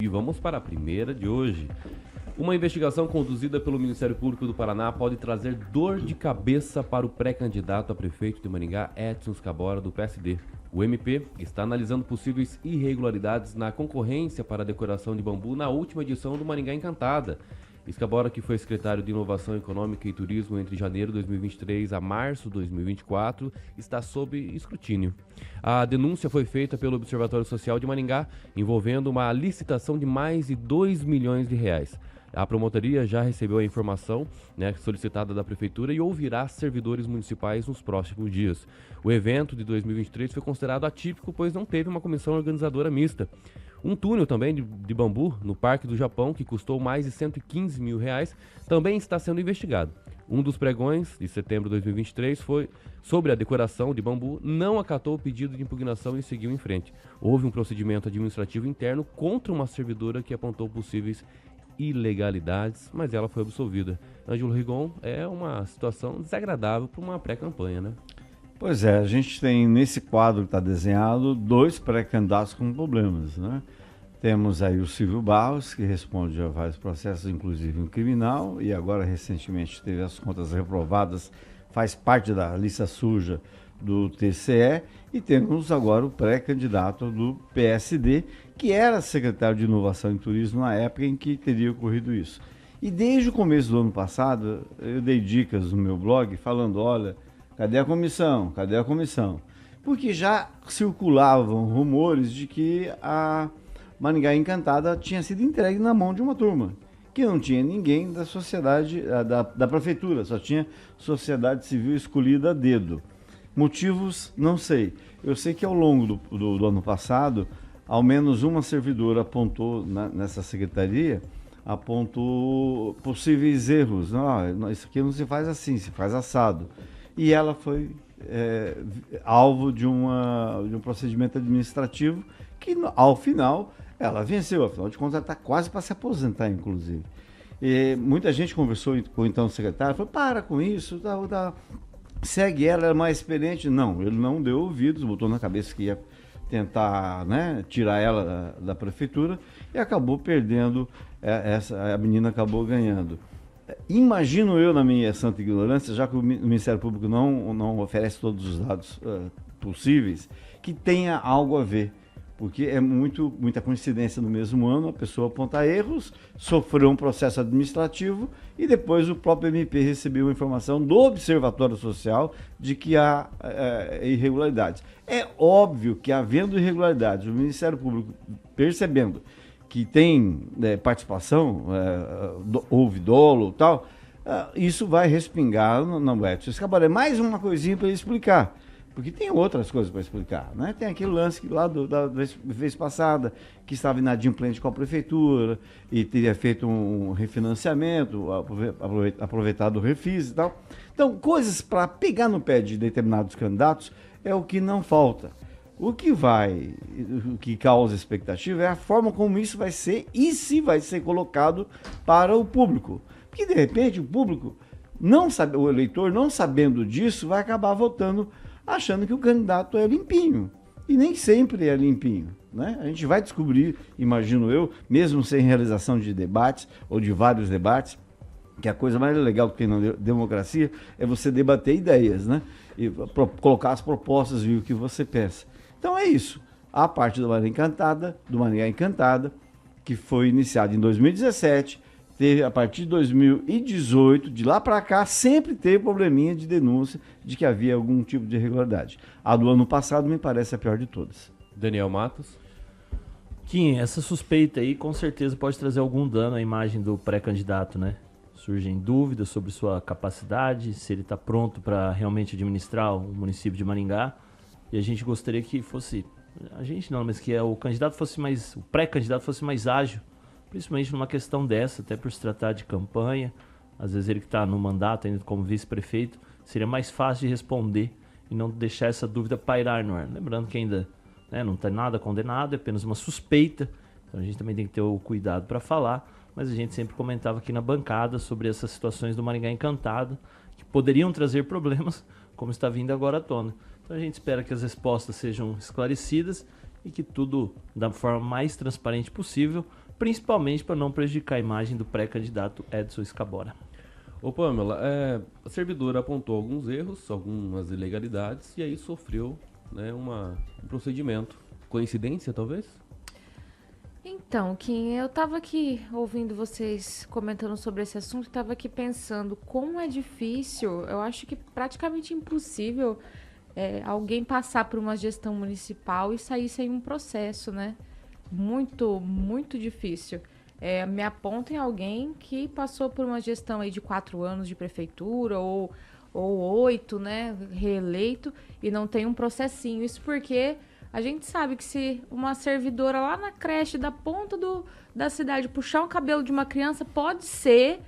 vamos para a primeira de hoje. Uma investigação conduzida pelo Ministério Público do Paraná pode trazer dor de cabeça para o pré-candidato a prefeito de Maringá, Edson Scabora, do PSD. O MP está analisando possíveis irregularidades na concorrência para a decoração de bambu na última edição do Maringá Encantada. Scabora, que foi secretário de Inovação Econômica e Turismo entre janeiro de 2023 a março de 2024, está sob escrutínio. A denúncia foi feita pelo Observatório Social de Maringá, envolvendo uma licitação de mais de R$2 milhões. A promotoria já recebeu a informação, solicitada da Prefeitura e ouvirá servidores municipais nos próximos dias. O evento de 2023 foi considerado atípico, pois não teve uma comissão organizadora mista. Um túnel também de bambu no Parque do Japão, que custou mais de R$115 mil, também está sendo investigado. Um dos pregões de setembro de 2023 foi sobre a decoração de bambu, não acatou o pedido de impugnação e seguiu em frente. Houve um procedimento administrativo interno contra uma servidora que apontou possíveis ilegalidades, mas ela foi absolvida. Ângelo Rigon, é uma situação desagradável para uma pré-campanha, né? Pois é, a gente tem nesse quadro que está desenhado 2 pré-candidatos com problemas, né? Temos aí o Silvio Barros, que responde a vários processos, inclusive um criminal, e agora recentemente teve as contas reprovadas, faz parte da lista suja do TCE, e temos agora o pré-candidato do PSD, que era secretário de Inovação e Turismo na época em que teria ocorrido isso. E desde o começo do ano passado, eu dei dicas no meu blog falando, olha, cadê a comissão? Cadê a comissão? Porque já circulavam rumores de que a Maringá Encantada tinha sido entregue na mão de uma turma, que não tinha ninguém da sociedade, da prefeitura, só tinha sociedade civil escolhida a dedo. Motivos, não sei. Eu sei que ao longo do ano passado, ao menos uma servidora apontou nessa secretaria, apontou possíveis erros. Não, isso aqui não se faz assim, se faz assado. E ela foi alvo de um procedimento administrativo que, ao final, ela venceu. Afinal de contas, ela está quase para se aposentar, inclusive. E muita gente conversou com o então secretário, falou, para com isso, segue ela, é mais experiente. Não, ele não deu ouvidos, botou na cabeça que ia tentar, tirar ela da prefeitura e acabou perdendo, a menina acabou ganhando. Imagino eu, na minha santa ignorância, já que o Ministério Público não oferece todos os dados possíveis, que tenha algo a ver, porque é muita coincidência no mesmo ano a pessoa apontar erros, sofreu um processo administrativo e depois o próprio MP recebeu a informação do Observatório Social de que há irregularidades. É óbvio que, havendo irregularidades, o Ministério Público percebendo que tem participação, houve dolo e tal, isso vai respingar no Edson Scabora. É mais uma coisinha para ele explicar, porque tem outras coisas para explicar, né? Tem aquele lance lá da vez passada, que estava inadimplente com a prefeitura e teria feito um refinanciamento, aproveitado o refis e tal. Então, coisas para pegar no pé de determinados candidatos é o que não falta. O que causa expectativa é a forma como isso vai ser e se vai ser colocado para o público. Porque, de repente, o público, o eleitor, não sabendo disso, vai acabar votando achando que o candidato é limpinho. E nem sempre é limpinho, né? A gente vai descobrir, imagino eu, mesmo sem realização de debates ou de vários debates, que a coisa mais legal que tem na democracia é você debater ideias, né? E colocar as propostas e o que você pensa. Então é isso. A parte do Maringá Encantada, que foi iniciada em 2017, teve a partir de 2018, de lá para cá, sempre teve probleminha de denúncia de que havia algum tipo de irregularidade. A do ano passado me parece a pior de todas. Daniel Matos. Kim, essa suspeita aí com certeza pode trazer algum dano à imagem do pré-candidato, né? Surgem dúvidas sobre sua capacidade, se ele está pronto para realmente administrar o município de Maringá. E a gente gostaria que fosse, a gente não, mas que o candidato fosse mais, o pré-candidato fosse mais ágil, principalmente numa questão dessa, até por se tratar de campanha. Às vezes ele que está no mandato ainda como vice-prefeito, seria mais fácil de responder e não deixar essa dúvida pairar no ar. Lembrando que ainda não está nada condenado, é apenas uma suspeita, então a gente também tem que ter o cuidado para falar, mas a gente sempre comentava aqui na bancada sobre essas situações do Maringá Encantado, que poderiam trazer problemas, como está vindo agora à tona. Então a gente espera que as respostas sejam esclarecidas e que tudo da forma mais transparente possível, principalmente para não prejudicar a imagem do pré-candidato Edson Scabora. Ô Pamela, a servidora apontou alguns erros, algumas ilegalidades e aí sofreu, né, um procedimento. Coincidência, talvez? Então, Kim, eu estava aqui ouvindo vocês comentando sobre esse assunto, estava aqui pensando como é difícil, eu acho que praticamente impossível alguém passar por uma gestão municipal e sair sem um processo, né? Muito, muito difícil. Me apontem alguém que passou por uma gestão aí de 4 anos de prefeitura ou 8, né, reeleito, e não tem um processinho. Isso porque a gente sabe que se uma servidora lá na creche da ponta da cidade puxar um cabelo de uma criança, pode ser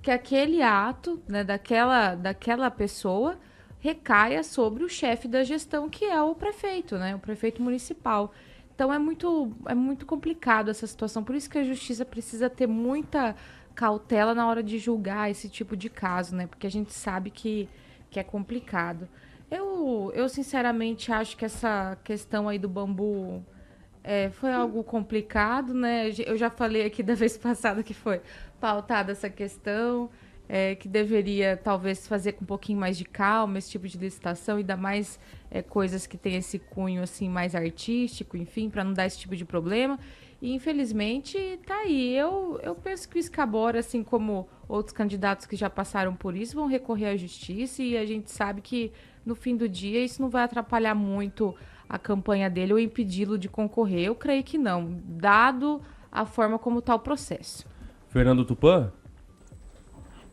que aquele ato, né, daquela pessoa recaia sobre o chefe da gestão, que é o prefeito, né, o prefeito municipal. Então é muito complicado essa situação. Por isso que a justiça precisa ter muita cautela na hora de julgar esse tipo de caso, né? Porque a gente sabe que é complicado. Eu sinceramente acho que essa questão aí do bambu foi algo complicado, né? Eu já falei aqui da vez passada que foi pautada essa questão, que deveria talvez fazer com um pouquinho mais de calma esse tipo de licitação e dar mais coisas que tem esse cunho assim mais artístico, enfim, para não dar esse tipo de problema. E infelizmente tá aí. Eu penso que o Scabora, assim como outros candidatos que já passaram por isso, vão recorrer à justiça, e a gente sabe que no fim do dia isso não vai atrapalhar muito a campanha dele ou impedi-lo de concorrer. Eu creio que não, dado a forma como está o processo. Fernando Tupã?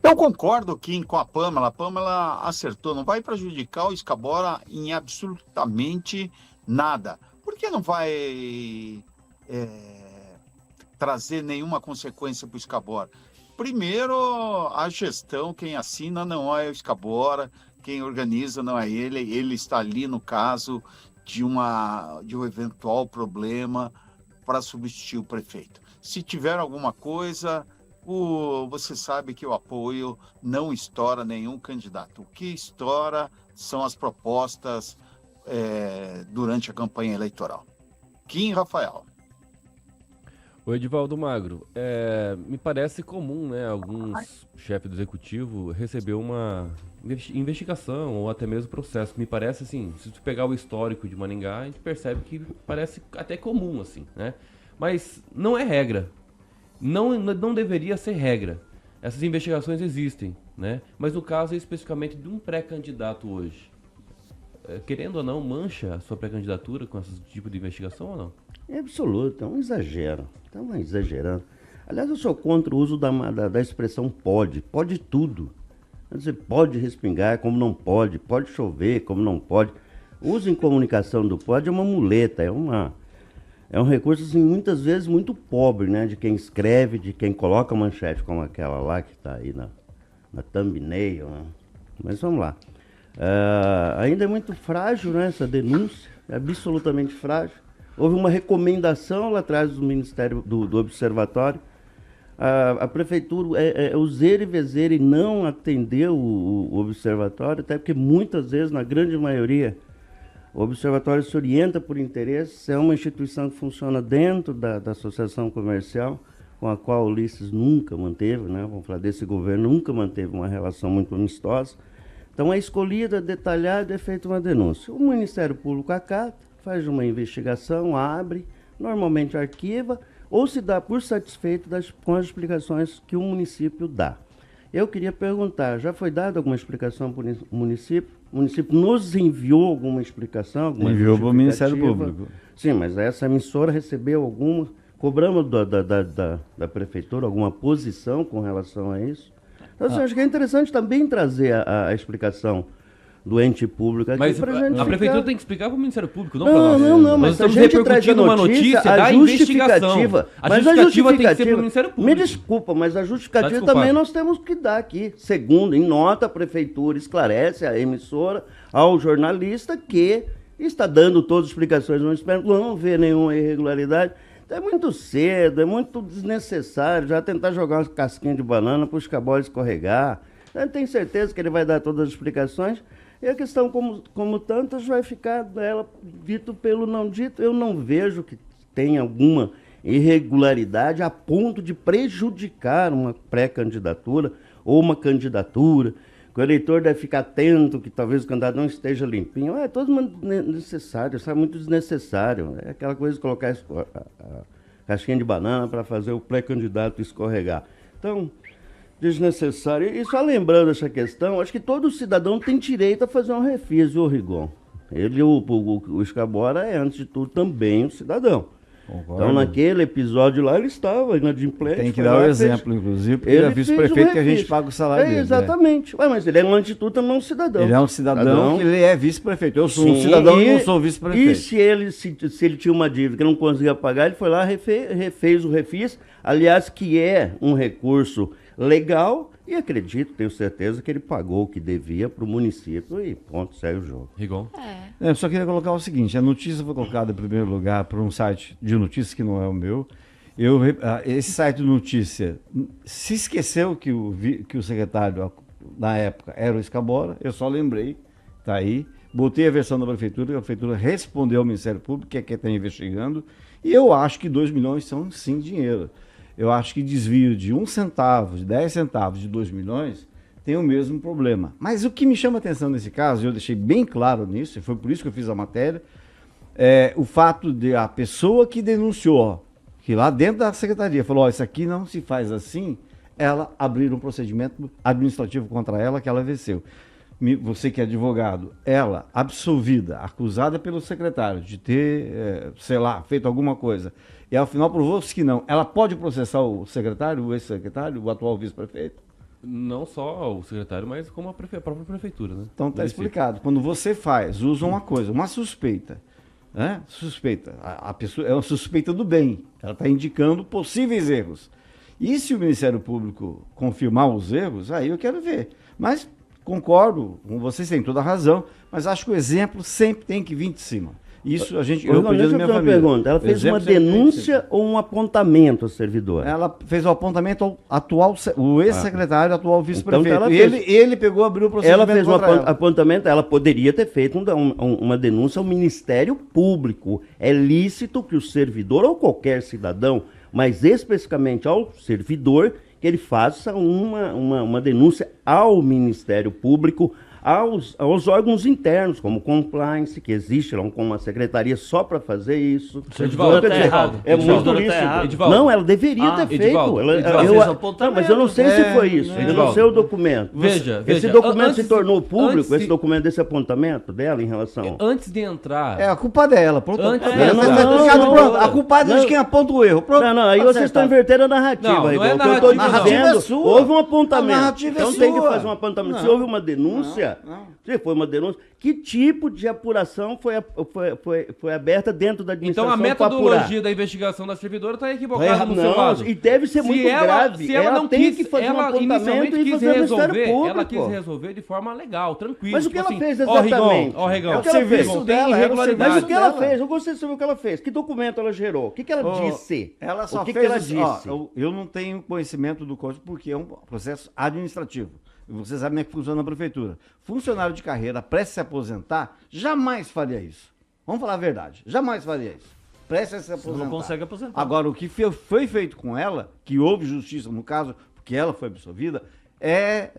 Eu concordo, Kim, com a Pamela. A Pamela acertou. Não vai prejudicar o Scabora em absolutamente nada. Por que não vai trazer nenhuma consequência para o Scabora? Primeiro, a gestão, quem assina não é o Scabora, quem organiza não é ele. Ele está ali no caso de um eventual problema para substituir o prefeito. Se tiver alguma coisa, você sabe que o apoio não estoura nenhum candidato. O que estoura são as propostas durante a campanha eleitoral. Kim Rafael. O Edivaldo Magro, me parece comum, né, alguns chefes do executivo receber uma investigação ou até mesmo processo. Me parece assim, se tu pegar o histórico de Maringá, a gente percebe que parece até comum, assim, né? Mas não é regra. Não deveria ser regra. Essas investigações existem, né? Mas no caso especificamente de um pré-candidato hoje, querendo ou não, mancha a sua pré-candidatura com esse tipo de investigação ou não? É absoluto, é um exagero. Estão exagerando. Aliás, eu sou contra o uso da expressão pode tudo. Quer dizer, pode respingar como não pode chover como não pode. O uso em comunicação do pode é uma muleta, é um recurso, assim, muitas vezes muito pobre, né? De quem escreve, de quem coloca manchete como aquela lá que está aí na thumbnail, né? Mas vamos lá. Ainda é muito frágil, né, essa denúncia, é absolutamente frágil. Houve uma recomendação lá atrás do Ministério do Observatório. A Prefeitura o zero e vezer e não atendeu o Observatório, até porque muitas vezes, na grande maioria, o Observatório se orienta por interesse. É uma instituição que funciona dentro da associação comercial, com a qual o Ulisses nunca manteve, né? Vamos falar desse governo, nunca manteve uma relação muito amistosa. Então é escolhida, é detalhada, é feita uma denúncia. O Ministério Público acata, faz uma investigação, abre, normalmente arquiva, ou se dá por satisfeito com as explicações que o município dá. Eu queria perguntar, já foi dada alguma explicação para o município? O município nos enviou alguma explicação? Enviou para o Ministério Público. Sim, mas essa emissora recebeu alguma? Cobramos da prefeitura alguma posição com relação a isso? Então, assim, acho que é interessante também trazer a explicação do ente público aqui. Mas a prefeitura tem que explicar para o Ministério Público, não para nós. Não, mas nós estamos repercutindo uma notícia da investigação. A justificativa tem que ser para o Ministério Público. Me desculpa, mas a justificativa também nós temos que dar aqui. Segundo, em nota, a prefeitura esclarece a emissora, ao jornalista, que está dando todas as explicações, não vê nenhuma irregularidade. Então é muito cedo, é muito desnecessário já tentar jogar umas casquinhas de banana para os Scabora escorregar. Eu tenho certeza que ele vai dar todas as explicações. E a questão, como tantas, vai ficar dito pelo não dito. Eu não vejo que tenha alguma irregularidade a ponto de prejudicar uma pré-candidatura ou uma candidatura, que o eleitor deve ficar atento, que talvez o candidato não esteja limpinho. É todo mundo necessário, sabe? Muito desnecessário. É aquela coisa de colocar a casquinha de banana para fazer o pré-candidato escorregar. Então, desnecessário. E só lembrando essa questão, acho que todo cidadão tem direito a fazer um refis, viu, Rigon? Ele, o Scabora é, antes de tudo, também um cidadão. Concordo. Então, naquele episódio lá, ele estava inadimplente. Tem que dar o exemplo, inclusive, porque ele é vice-prefeito que a gente paga o salário dele. Exatamente. Ué, mas ele é, antes de tudo, também um cidadão. Ele é um cidadão que ele é vice-prefeito. Eu sou um cidadão e não sou vice-prefeito. E se ele tinha uma dívida que não conseguia pagar, ele foi lá, refez o refis, aliás, que é um recurso legal, e acredito, tenho certeza que ele pagou o que devia para o município e ponto, segue o jogo. Rigon? Eu só queria colocar o seguinte, a notícia foi colocada em primeiro lugar por um site de notícias que não é o meu. Esse site de notícia se esqueceu que o secretário, na época, era o Scabora, eu só lembrei, tá aí, botei a versão da prefeitura, a prefeitura respondeu ao Ministério Público, que é quem está investigando, e eu acho que 2 milhões são sim dinheiro. Eu acho que desvio de 1 centavo, de 10 centavos, de 2 milhões, tem o mesmo problema. Mas o que me chama a atenção nesse caso, e eu deixei bem claro nisso, e foi por isso que eu fiz a matéria, é o fato de a pessoa que denunciou, que lá dentro da secretaria falou, isso aqui não se faz assim, ela abrir um procedimento administrativo contra ela, que ela venceu. Você que é advogado, ela absolvida, acusada pelo secretário de ter, feito alguma coisa, e ao final provou-se que não, ela pode processar o secretário, o ex-secretário, o atual vice-prefeito? Não só o secretário, mas como a própria prefeitura, né? Então está explicado. Quando você usa uma coisa, uma suspeita, né? Suspeita, a pessoa é uma suspeita do bem, ela está indicando possíveis erros. E se o Ministério Público confirmar os erros, aí eu quero ver. Mas concordo com vocês, têm toda a razão, mas acho que o exemplo sempre tem que vir de cima. Isso eu aprendi na minha família. Pergunta. Ela fez uma denúncia ou um apontamento ao servidor? Ela fez o apontamento ao atual, o ex-secretário, atual vice-prefeito. Então, ele pegou, abriu o procedimento. Ela fez um apontamento, ela poderia ter feito uma denúncia ao Ministério Público. É lícito que o servidor ou qualquer cidadão, mas especificamente ao servidor, que ele faça uma denúncia ao Ministério Público, aos órgãos internos, como compliance, que existe lá com uma secretaria só para fazer isso. Edivaldo, Quer dizer, é muito lícito. Não, ela deveria ter feito. Mas eu não sei se foi isso. Eu não sei o documento. Veja. Esse documento se tornou público, esse documento desse apontamento dela em relação... Antes de entrar... É, a culpa dela. Pronto. A culpa é de quem aponta o erro. Pronto. Não, aí vocês estão invertendo a narrativa. Não é narrativa. Eu estou narrativa dizendo, houve um apontamento. Então tem que fazer um apontamento. Se houve uma denúncia... Se foi uma denúncia, que tipo de apuração foi aberta dentro da administração? Então a metodologia da investigação da servidora está equivocada no seu lado. E deve ser muito grave. Se ela não tem quis, que fazer um ela apontamento inicialmente e quis fazer o Ministério Público. ela quis resolver de forma legal, tranquila. Mas o que tipo ela fez exatamente? Ó, Rigão, É o que ela fez. tem irregularidade. Mas o que ela fez? Eu gostaria de saber o que ela fez. Que documento ela gerou? O que ela disse? Ela só o que fez ela disse? Eu não tenho conhecimento do código porque é um processo administrativo. Vocês sabem como é que funciona na prefeitura. Funcionário de carreira, prestes a se aposentar, jamais faria isso. Vamos falar a verdade. Jamais faria isso. Prestes a se aposentar. Não consegue aposentar. Agora, o que foi feito com ela, que houve justiça no caso, porque ela foi absolvida, é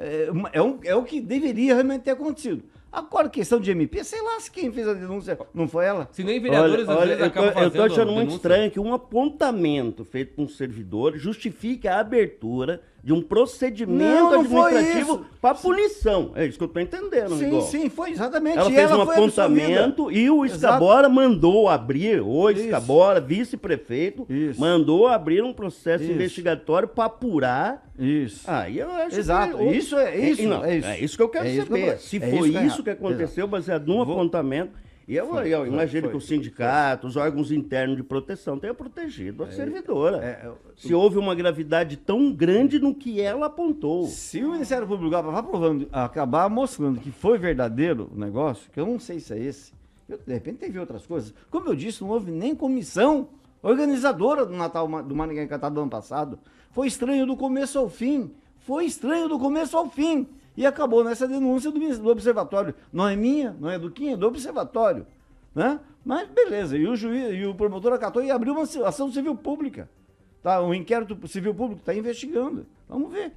o que deveria realmente ter acontecido. Agora, questão de MP, sei lá se quem fez a denúncia não foi ela. Se nem vereadores às vezes acabam fazendo. Eu estou achando muito estranho que um apontamento feito por um servidor justifique a abertura de um procedimento administrativo para punição. É isso que eu estou entendendo, Rigol. Sim, foi exatamente. Ela fez um apontamento e o Scabora mandou abrir, Scabora, vice-prefeito, mandou abrir um processo investigatório para apurar. Isso. Aí eu acho Exato. que... É isso que eu quero saber. Se foi isso que aconteceu, baseado num apontamento... E eu imagino que o sindicato, os órgãos internos de proteção tenham protegido a servidora. Se houve uma gravidade tão grande no que ela apontou. Se o Ministério Público acabar mostrando que foi verdadeiro o negócio, que eu não sei se é esse, de repente teve outras coisas. Como eu disse, não houve nem comissão organizadora do Natal do Maringá Encantado do ano passado. Foi estranho do começo ao fim. E acabou nessa denúncia do Observatório. Não é minha, não é do Quim, é do Observatório. né? Mas beleza, e o juiz e o promotor acatou e abriu uma ação civil pública. Tá? Um inquérito civil público está investigando. Vamos ver.